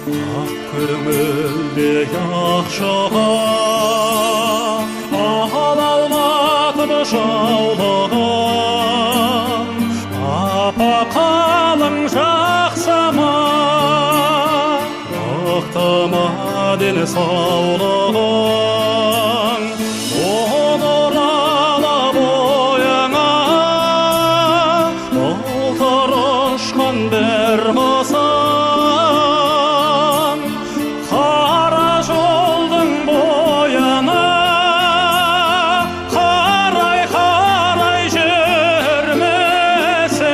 Ақ көңілде ақшаға ала алматып жаулығын, апа қалың жақсама, ықтама дені саулығын, одырала бойыңа, ұлтыр ұшқан бір мысың, қара жолдың бойына қарай жүрмесің.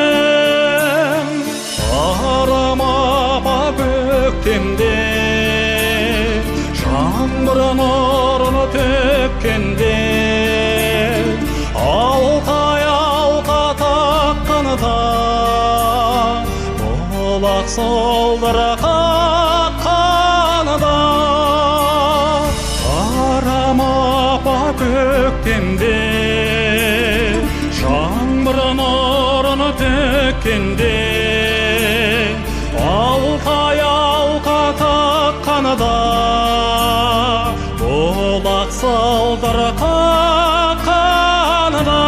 Арама апа көктемде жаңбыр нұрын төккенде, алтай алқа таққанда бұлақ солдыра қаққанда. Арама апа көктемде жаңбыр нұрын төккенде, алтай алқа таққанда бұлақ солдыра қаққанда.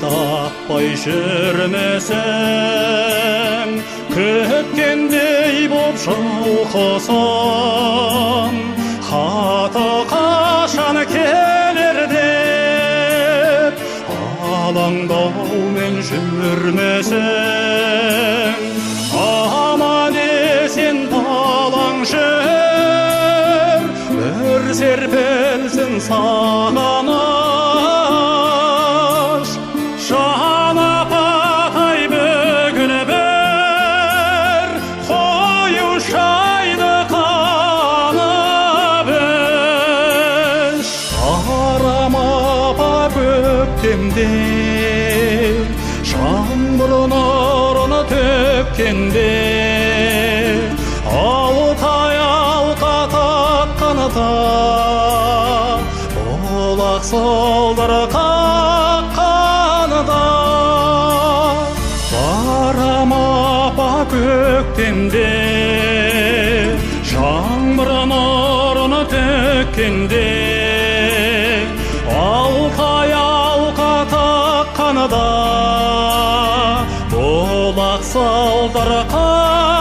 Таппай жүрмесең, күткендей боп шалқысын, хаты қашан келер деп алаңдаумен жүрмесең, аман есен балаң жүр, бір серпілсін сағыныш. Жан апатай бүгін бір қою шайды қанып іш. Арама апа көктемде жаңбыр нұрын төккенде, алтай алқа таққанда бұлақ солдыра қаққанда. Арама апа көктемде жаңбыр нұрын төккенде, алтай алқа таққанда бұлақ солдыра қаққанда.